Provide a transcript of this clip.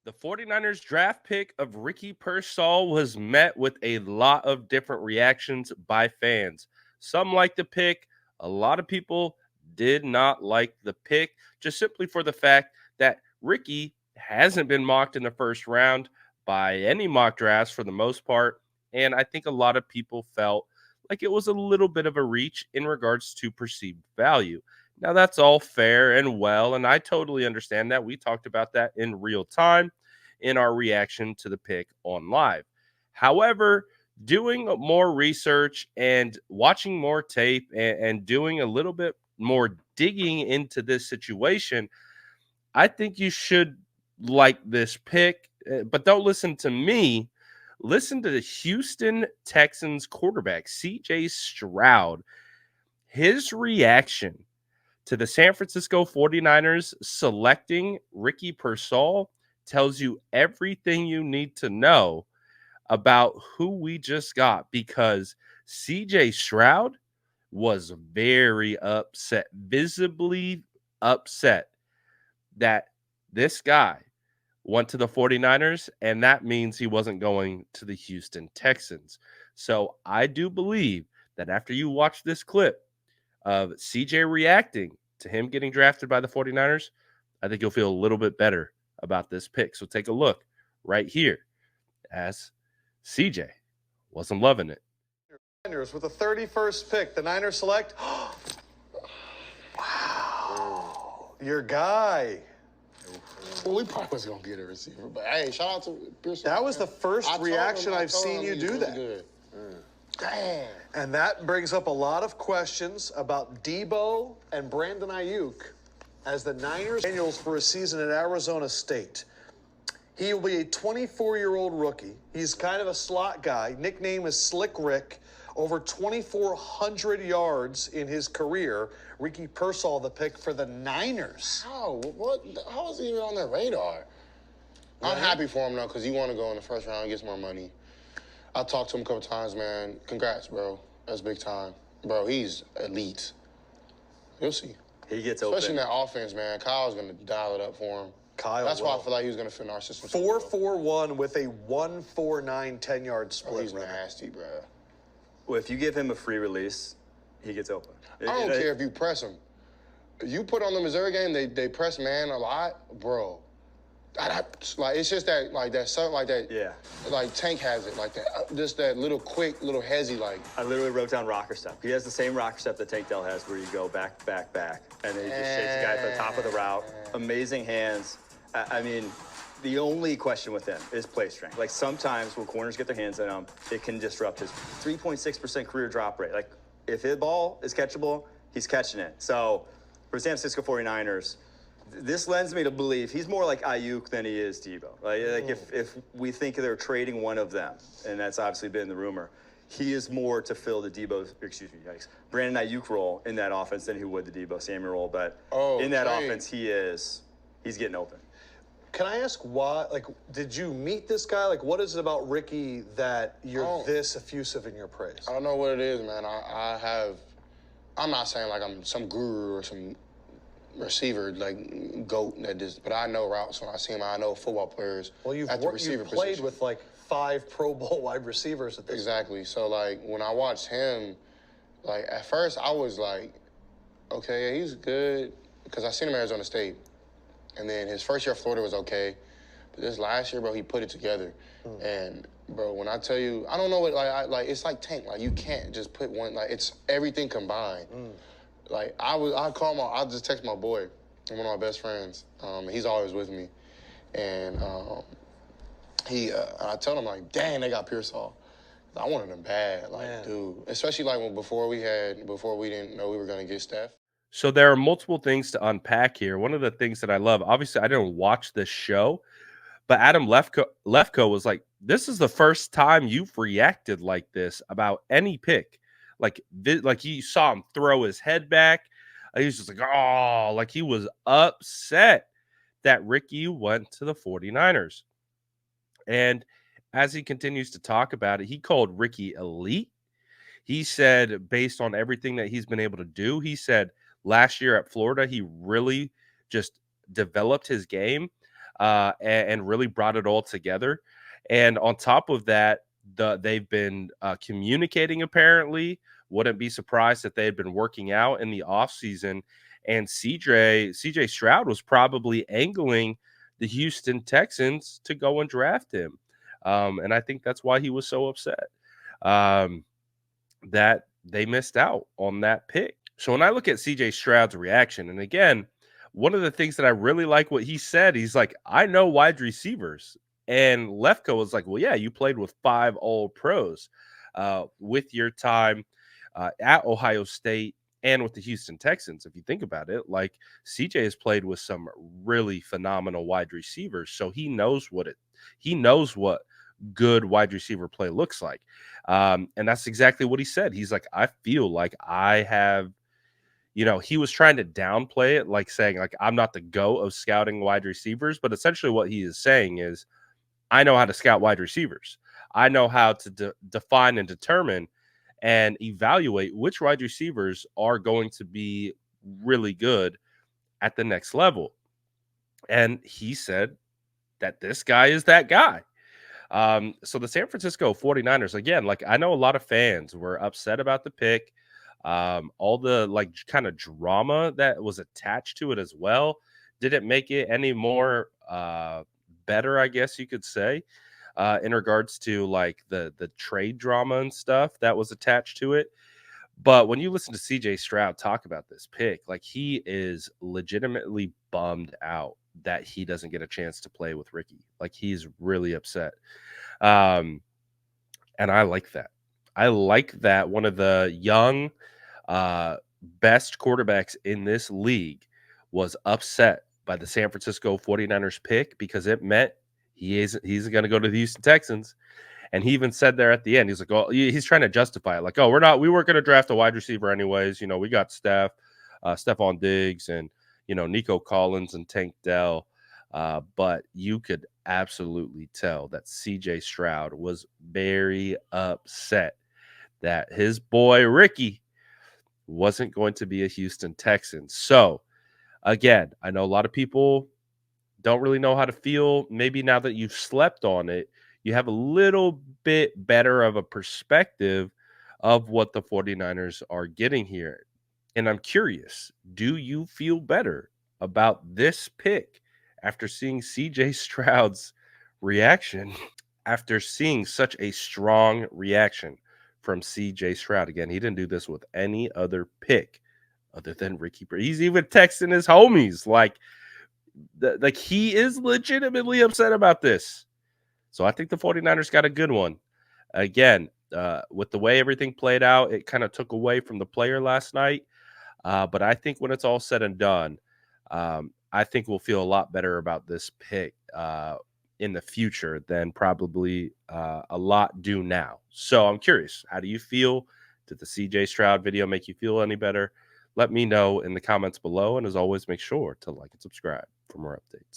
The 49ers draft pick of Ricky Pearsall was met with a lot of different reactions by fans. Some liked the pick, a lot of people did not like the pick, just simply for the fact that Ricky hasn't been mocked in the first round by any mock drafts for the most part. And I think a lot of people felt like it was a little bit of a reach in regards to perceived value. Now, that's all fair and well, and I totally understand that. We talked about that in real time in our reaction to the pick on live. However, doing more research and watching more tape and doing a little bit more digging into this situation, I think you should like this pick, but don't listen to me. Listen to the Houston Texans quarterback, CJ Stroud. His reaction to the San Francisco 49ers selecting Ricky Pearsall tells you everything you need to know about who we just got, because CJ Stroud was very upset, visibly upset that this guy went to the 49ers, and that means he wasn't going to the Houston Texans. So I do believe that after you watch this clip of CJ reacting to him getting drafted by the 49ers, I think you'll feel a little bit better about this pick. So take a look right here as CJ wasn't loving it. With the 31st pick, the Niners select. Your guy. Well, we probably was gonna get a receiver, but hey, shout out to Pearsall. That was the first reaction I've seen you do that. Good. Damn. And that brings up a lot of questions about Debo and Brandon Ayuk as the Niners annuals for a season at Arizona State. He will be a 24-year-old rookie. He's kind of a slot guy. Nickname is Slick Rick. Over 2,400 yards in his career. Ricky Pearsall, the pick for the Niners. How? What? How is he even on their radar? I'm happy for him, though, because he want to go in the first round and get some more money. I talked to him a couple times, man. Congrats, bro. That's big time. Bro, he's elite. You'll see. He gets Especially open. in that offense, man. Kyle's going to dial it up for him. That's why I feel like he was going to fit in our system. 4-4-1 with a 1-4-9 10-yard split. Oh, he's nasty, bro. Well, if you give him a free release, he gets open. I don't care if you press him. You put on the Missouri game, they press man a lot, bro. Like it's just that like that something like that. Yeah. Like Tank has it like that. Just that little quick, little hezzy like. I literally wrote down rocker step. He has the same rocker step that Tank Dell has, where you go back, back, back, and then he just shakes the guy at the top of the route. Amazing hands. I mean, the only question with him is play strength. Like sometimes when corners get their hands on him, it can disrupt his 3.6% career drop rate. Like if his ball is catchable, he's catching it. So for San Francisco 49ers, this lends me to believe he's more like Ayuk than he is Debo. Like if we think they're trading one of them, and that's obviously been the rumor, he is more to fill the Brandon Ayuk role in that offense than he would the Debo Samuel role. But in that offense, he's getting open. Can I ask why? Like, did you meet this guy? Like, what is it about Ricky that you're this effusive in your praise? I don't know what it is, man. I'm not saying like I'm some guru or some receiver like GOAT that just, but I know routes when I see them. I know football players. Well, you've receiver played position. with like 5 Pro Bowl wide receivers at this. Exactly. So like when I watched him, like at first I was like, okay, yeah, he's good because I seen him at Arizona State, and then his first year at Florida was okay, but this last year, bro, he put it together, and bro, when I tell you, I don't know what like it's like Tank, like you can't just put one, like it's everything combined. Like I just text my boy, one of my best friends. He's always with me, and I tell him like, dang, they got Pearsall. I wanted him bad, like dude. Especially like before we didn't know we were gonna get Steph. So there are multiple things to unpack here. One of the things that I love, obviously, I didn't watch this show, but Adam Lefko was like, "This is the first time you've reacted like this about any pick." Like you saw him throw his head back. He was just like, oh, like he was upset that Ricky went to the 49ers. And as he continues to talk about it, he called Ricky elite. He said, based on everything that he's been able to do, he said last year at Florida, he really just developed his game. and really brought it all together. And on top of that, they've been communicating apparently. Wouldn't be surprised if they had been working out in the offseason. And CJ Stroud was probably angling the Houston Texans to go and draft him. And I think that's why he was so upset um, that they missed out on that pick. So when I look at CJ Stroud's reaction, and again, one of the things that I really like what he said, he's like, I know wide receivers. And Lefko was like, well, yeah, you played with 5 all pros with your time at Ohio State and with the Houston Texans. If you think about it, like CJ has played with some really phenomenal wide receivers. So he knows what good wide receiver play looks like. And that's exactly what he said. He's like, I feel like I have, he was trying to downplay it, like saying, like, I'm not the GOAT of scouting wide receivers. But essentially what he is saying is, I know how to scout wide receivers. I know how to define and determine and evaluate which wide receivers are going to be really good at the next level. And he said that this guy is that guy. So the San Francisco 49ers, again, like I know a lot of fans were upset about the pick. All the like kind of drama that was attached to it as well didn't make it any more better, I guess you could say, in regards to like the trade drama and stuff that was attached to it. But when you listen to CJ Stroud talk about this pick, like he is legitimately bummed out that he doesn't get a chance to play with Ricky. Like he's really upset. Um, and I like that. I like that one of the young, best quarterbacks in this league was upset by the San Francisco 49ers pick because it meant he's going to go to the Houston Texans. And he even said there at the end, he's like, "Oh, he's trying to justify it, like, oh, we weren't going to draft a wide receiver anyways. We got Stephon Diggs, and Nico Collins and Tank Dell." But you could absolutely tell that CJ Stroud was very upset that his boy Ricky wasn't going to be a Houston Texan. So again, I know a lot of people don't really know how to feel. Maybe now that you've slept on it, you have a little bit better of a perspective of what the 49ers are getting here. And I'm curious, do you feel better about this pick after seeing CJ Stroud's reaction? After seeing such a strong reaction from CJ Stroud. Again, he didn't do this with any other pick other than Ricky. He's even texting his homies like he is legitimately upset about this. So I think the 49ers got a good one. Again, with the way everything played out, it kind of took away from the player last night. But I think when it's all said and done, I think we'll feel a lot better about this pick in the future than probably a lot do now. So I'm curious, how do you feel? Did the CJ Stroud video make you feel any better? Let me know in the comments below. And as always, make sure to like and subscribe for more updates.